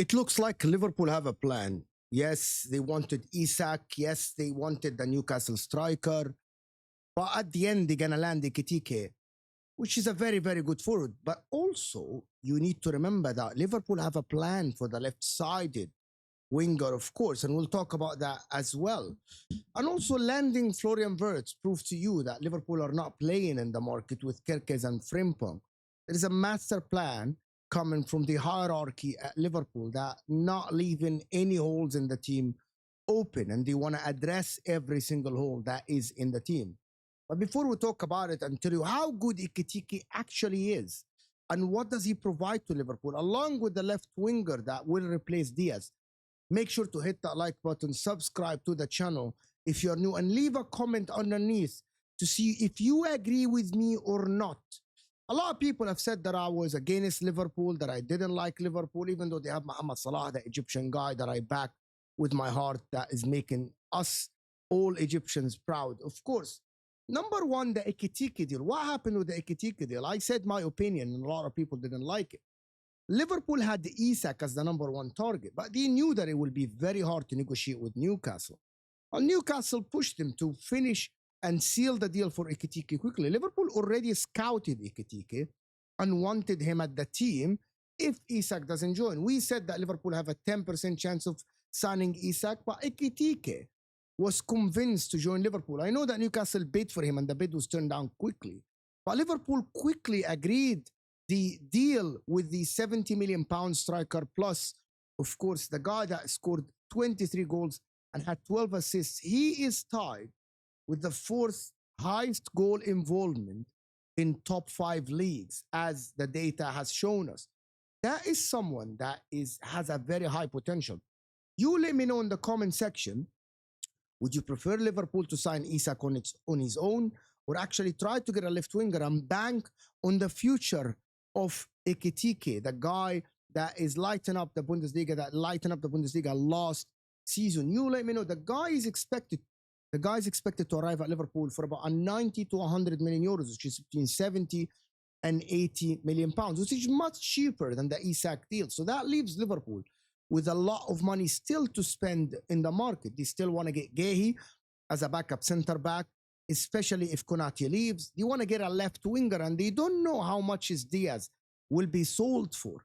It looks like Liverpool have a plan. Yes, they wanted Isak. Yes, they wanted the Newcastle striker. But at the end, they're going to land Ekitike, which is a very, very good forward. But also, you need to remember that Liverpool have a plan for the left-sided winger, of course, and we'll talk about that as well. And also landing Florian Wirtz proved to you that Liverpool are not playing in the market with Kerkez and Frimpong. There is a master plan coming from the hierarchy at Liverpool that not leaving any holes in the team open, and they want to address every single hole that is in the team. But before we talk about it and tell you how good Ekitike actually is and what does he provide to Liverpool, along with the left winger that will replace Diaz, make sure to hit that like button, subscribe to the channel if you're new, and leave a comment underneath to see if you agree with me or not. A lot of people have said that I was against Liverpool, that I didn't like Liverpool, even though they have Mohamed Salah, the Egyptian guy that I back with my heart, that is making us all Egyptians proud. Of course, number one, the Ekitike deal. What happened with the Ekitike deal? I said my opinion, and a lot of people didn't like it. Liverpool had Isak as the number one target, but they knew that it would be very hard to negotiate with Newcastle. And Newcastle pushed them to finish and seal the deal for Ekitike quickly. Liverpool already scouted Ekitike and wanted him at the team if Isak doesn't join. We said that Liverpool have a 10% chance of signing Isak, but Ekitike was convinced to join Liverpool. I know that Newcastle bid for him and the bid was turned down quickly, but Liverpool quickly agreed the deal with the £70 million striker, plus, of course, the guy that scored 23 goals and had 12 assists. He is tied with the fourth highest goal involvement in top 5 leagues, as the data has shown us. That is someone that has a very high potential. You let me know in the comment section, would you prefer Liverpool to sign Isak on his own, or actually try to get a left winger and bank on the future of Ekitike, the guy that is lighting up the Bundesliga, last season? You let me know. The guy is expected to arrive at Liverpool for about 90 to 100 million euros, which is between 70 and 80 million pounds, which is much cheaper than the Isak deal. So that leaves Liverpool with a lot of money still to spend in the market. They still want to get Guehi as a backup center back, especially if Konate leaves. They want to get a left winger, and they don't know how much his Diaz will be sold for.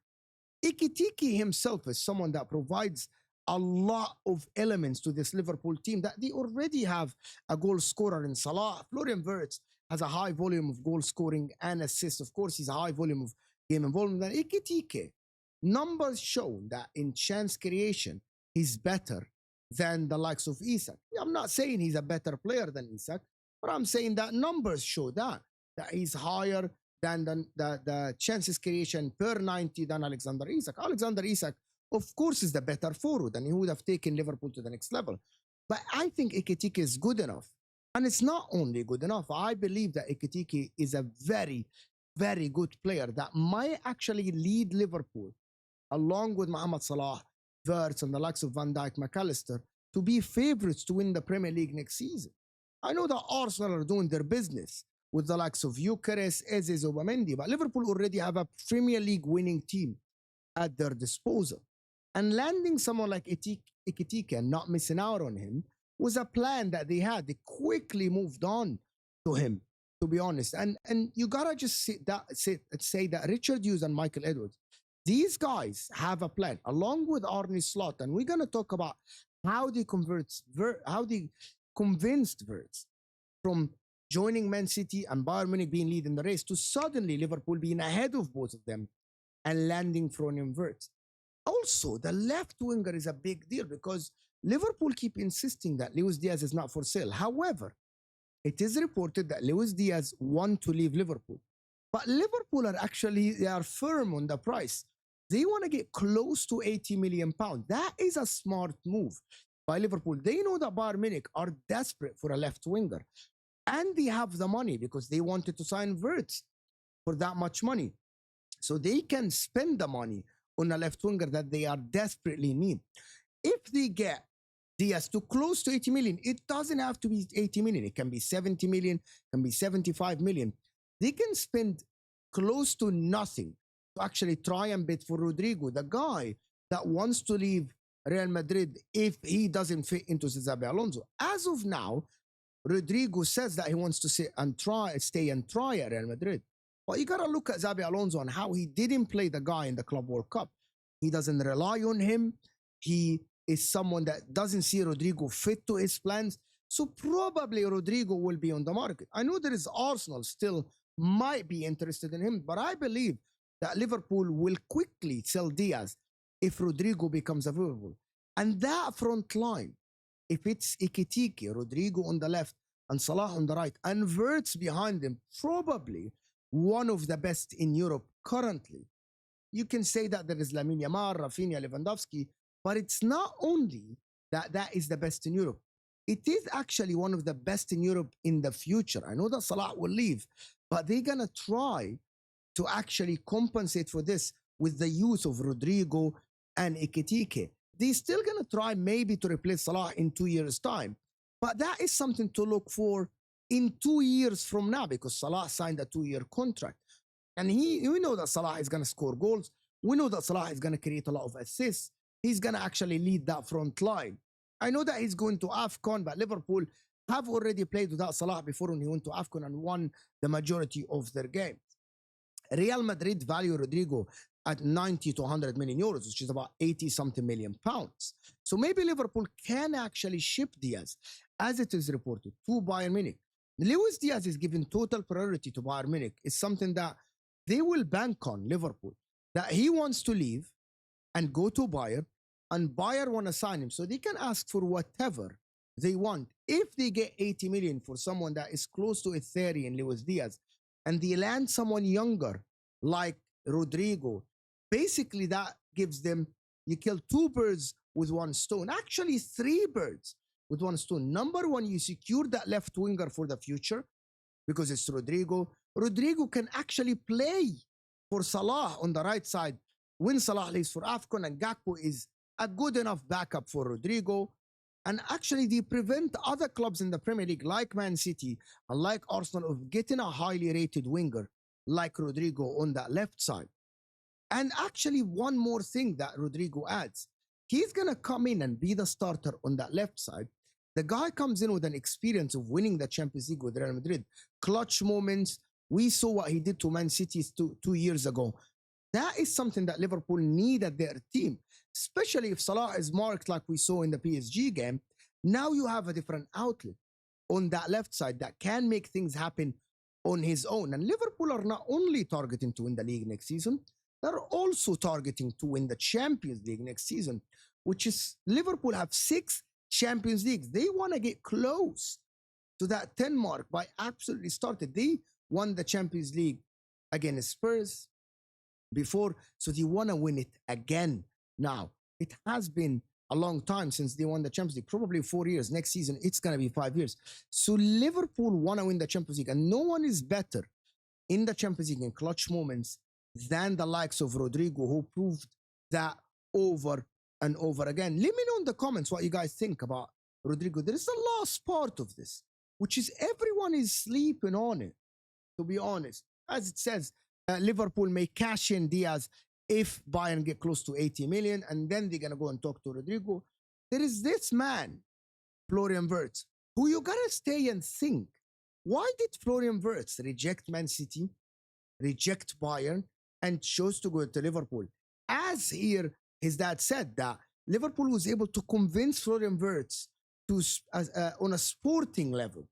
Ekitike himself is someone that provides a lot of elements to this Liverpool team, that they already have a goal scorer in Salah. Florian Wirtz has a high volume of goal scoring and assists. Of course, he's a high volume of game involvement. And Ekitike, numbers show that in chance creation, he's better than the likes of Isak. I'm not saying he's a better player than Isak, but I'm saying that numbers show that he's higher than the chances creation per 90 than Alexander Isak. Alexander Isak, of course, is the better forward, and he would have taken Liverpool to the next level. But I think Ekitike is good enough. And it's not only good enough. I believe that Ekitike is a very, very good player that might actually lead Liverpool, along with Mohamed Salah, Wirtz, and the likes of Van Dijk, McAllister, to be favourites to win the Premier League next season. I know that Arsenal are doing their business with the likes of Gyökeres, Eze, Zubamendi, but Liverpool already have a Premier League winning team at their disposal. And landing someone like Ekitike and not missing out on him was a plan that they had. They quickly moved on to him, to be honest. And you gotta just say that Richard Hughes and Michael Edwards, these guys have a plan, along with Arne Slot. And we're gonna talk about how they convinced Wirtz from joining Man City and Bayern Munich being lead in the race to suddenly Liverpool being ahead of both of them and landing Florian Wirtz. Also, the left winger is a big deal because Liverpool keep insisting that Luis Díaz is not for sale. However, it is reported that Luis Díaz want to leave Liverpool. But Liverpool they are firm on the price. They want to get close to 80 million pounds. That is a smart move by Liverpool. They know that Bayern Munich are desperate for a left winger. And they have the money because they wanted to sign Wirtz for that much money. So they can spend the money on a left winger that they are desperately need. If they get Diaz to close to 80 million, it doesn't have to be 80 million. It can be 70 million, it can be 75 million. They can spend close to nothing to actually try and bid for Rodrygo, the guy that wants to leave Real Madrid if he doesn't fit into Xabi Alonso. As of now, Rodrygo says that he wants to stay and try at Real Madrid. But you got to look at Xabi Alonso and how he didn't play the guy in the Club World Cup. He doesn't rely on him. He is someone that doesn't see Rodrygo fit to his plans. So probably Rodrygo will be on the market. I know there is Arsenal still might be interested in him, but I believe that Liverpool will quickly sell Diaz if Rodrygo becomes available. And that front line, if it's Ekitike, Rodrygo on the left, and Salah on the right, and Wirtz behind them, probably one of the best in Europe currently. You can say that there is Lamine Yamal, Rafinha, Lewandowski, but it's not only that that is the best in Europe. It is actually one of the best in Europe in the future. I know that Salah will leave, but they're going to try to actually compensate for this with the use of Rodrygo and Ekitike. They're still going to try maybe to replace Salah in 2 years' time. But that is something to look for in 2 years from now, because Salah signed a 2-year contract. And we know that Salah is going to score goals. We know that Salah is going to create a lot of assists. He's going to actually lead that front line. I know that he's going to AFCON, but Liverpool have already played without Salah before when he went to AFCON and won the majority of their games. Real Madrid value Rodrygo at 90 to 100 million euros, which is about 80-something million pounds. So maybe Liverpool can actually ship Diaz, as it is reported, to Bayern Munich. Luis Díaz is given total priority to Bayern Munich. It's something that they will bank on, Liverpool, that he wants to leave and go to Bayern, and Bayern want to sign him. So they can ask for whatever they want. If they get 80 million for someone that is close to a 30 in Luis Díaz, and they land someone younger like Rodrygo, basically that gives them, you kill 2 birds with 1 stone. Actually, 3 birds with 1 stone. Number one, you secure that left winger for the future because it's Rodrygo. Rodrygo can actually play for Salah on the right side when Salah leaves for AFCON, and Gakpo is a good enough backup for Rodrygo. And actually, they prevent other clubs in the Premier League, like Man City and like Arsenal, of getting a highly rated winger like Rodrygo on that left side. And actually, one more thing that Rodrygo adds, he's going to come in and be the starter on that left side. The guy comes in with an experience of winning the Champions League with Real Madrid. Clutch moments. We saw what he did to Man City 2 years ago. That is something that Liverpool need at their team, especially if Salah is marked like we saw in the PSG game. Now you have a different outlet on that left side that can make things happen on his own. And Liverpool are not only targeting to win the league next season, they're also targeting to win the Champions League next season, which is Liverpool have 6 Champions Leagues. They want to get close to that 10 mark by absolutely starting. They won the Champions League against Spurs before, so they want to win it again now. It has been a long time since they won the Champions League, probably 4 years. Next season, it's going to be 5 years. So Liverpool want to win the Champions League, and no one is better in the Champions League in clutch moments than the likes of Rodrygo, who proved that over and over again. Let me know in the comments what you guys think about Rodrygo. There is a last part of this, which is everyone is sleeping on it, to be honest. As it says, Liverpool may cash in Diaz if Bayern get close to 80 million, and then they're going to go and talk to Rodrygo. There is this man, Florian Wirtz, who you got to stay and think. Why did Florian Wirtz reject Man City, reject Bayern, and chose to go to Liverpool? As here, his dad said that Liverpool was able to convince Florian Wirtz to on a sporting level.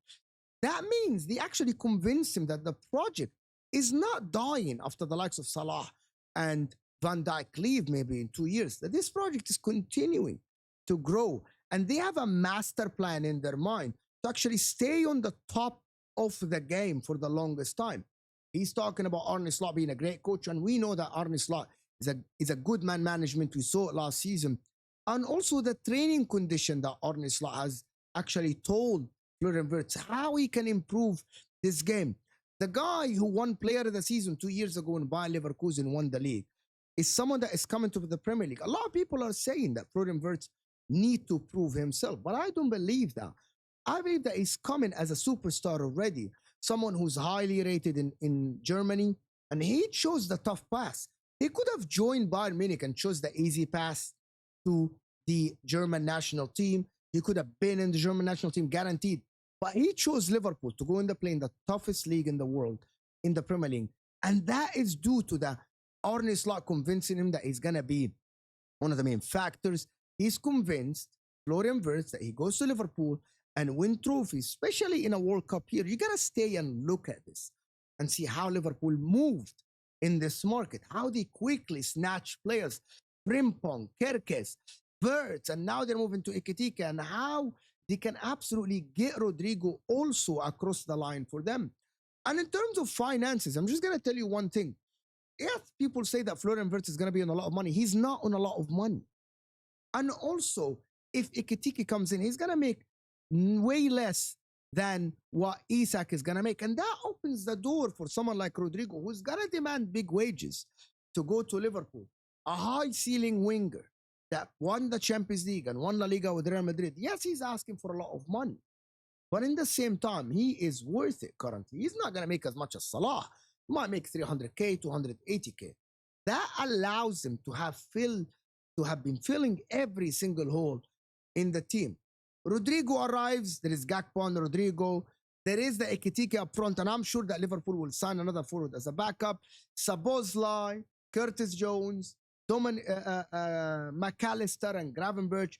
That means they actually convinced him that the project is not dying after the likes of Salah and Van Dijk leave maybe in 2 years, that this project is continuing to grow. And they have a master plan in their mind to actually stay on the top of the game for the longest time. He's talking about Arne Slot being a great coach, and we know that Arne Slot is a good man management. We saw it last season. And also the training condition that Arne Slot has actually told Florian Wirtz how he can improve this game. The guy who won Player of the Season 2 years ago in Bayern Leverkusen won the league is someone that is coming to the Premier League. A lot of people are saying that Florian Wirtz need to prove himself, but I don't believe that. I believe that he's coming as a superstar already, someone who's highly rated in Germany, and he chose the tough pass. He could have joined Bayern Munich and chose the easy path to the German national team. He could have been in the German national team guaranteed. But he chose Liverpool to go in the play in the toughest league in the world, in the Premier League. And that is due to the Ornstein convincing him that he's going to be one of the main factors. He's convinced Florian Wirtz that he goes to Liverpool and win trophies, especially in a World Cup year. You got to stay and look at this and see how Liverpool moved in this market, how they quickly snatch players, Frimpong, Kerkez, Wirtz, and now they're moving to Ekitike, and how they can absolutely get Rodrygo also across the line for them. And in terms of finances, I'm just going to tell you one thing. If people say that Florian Wirtz is going to be on a lot of money, he's not on a lot of money. And also, if Ekitike comes in, he's going to make way less than what Isak is going to make. And that opens the door for someone like Rodrygo, who's going to demand big wages to go to Liverpool. A high ceiling winger that won the Champions League and won La Liga with Real Madrid. Yes, he's asking for a lot of money. But in the same time, he is worth it currently. He's not going to make as much as Salah. He might make 300K, 280K. That allows him to have been filling every single hole in the team. Rodrygo arrives. There is Gakpo and Rodrygo. There is the Ekitike up front, and I'm sure that Liverpool will sign another forward as a backup. Szoboszlai, Curtis Jones, McAllister, and Gravenberch,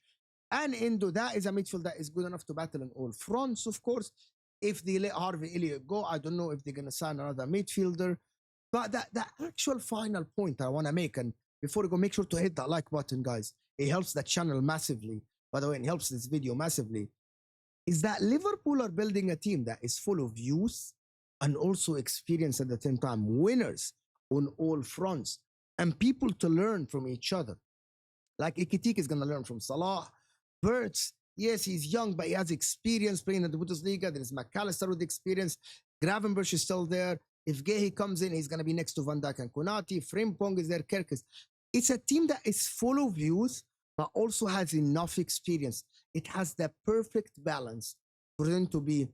and Indo. That is a midfield that is good enough to battle in all fronts, of course. If they let Harvey Elliott go, I don't know if they're going to sign another midfielder. But the actual final point I want to make, and before we go, make sure to hit that like button, guys. It helps the channel massively, by the way, and helps this video massively, is that Liverpool are building a team that is full of youth and also experience at the same time, winners on all fronts, and people to learn from each other. Like Ekitike is going to learn from Salah. Wirtz, yes, he's young, but he has experience playing in the Bundesliga. There's McAllister with experience. Gravenberch is still there. If Gehi comes in, he's going to be next to Van Dijk and Konate. Frimpong is there, Kerkez. It's a team that is full of youth, but also has enough experience. It has the perfect balance for them to be,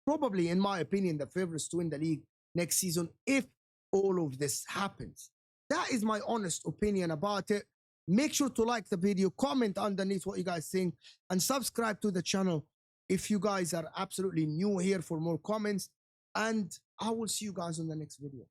probably, in my opinion, the favorites to win the league next season if all of this happens. That is my honest opinion about it. Make sure to like the video, comment underneath what you guys think, and subscribe to the channel if you guys are absolutely new here for more comments. And I will see you guys on the next video.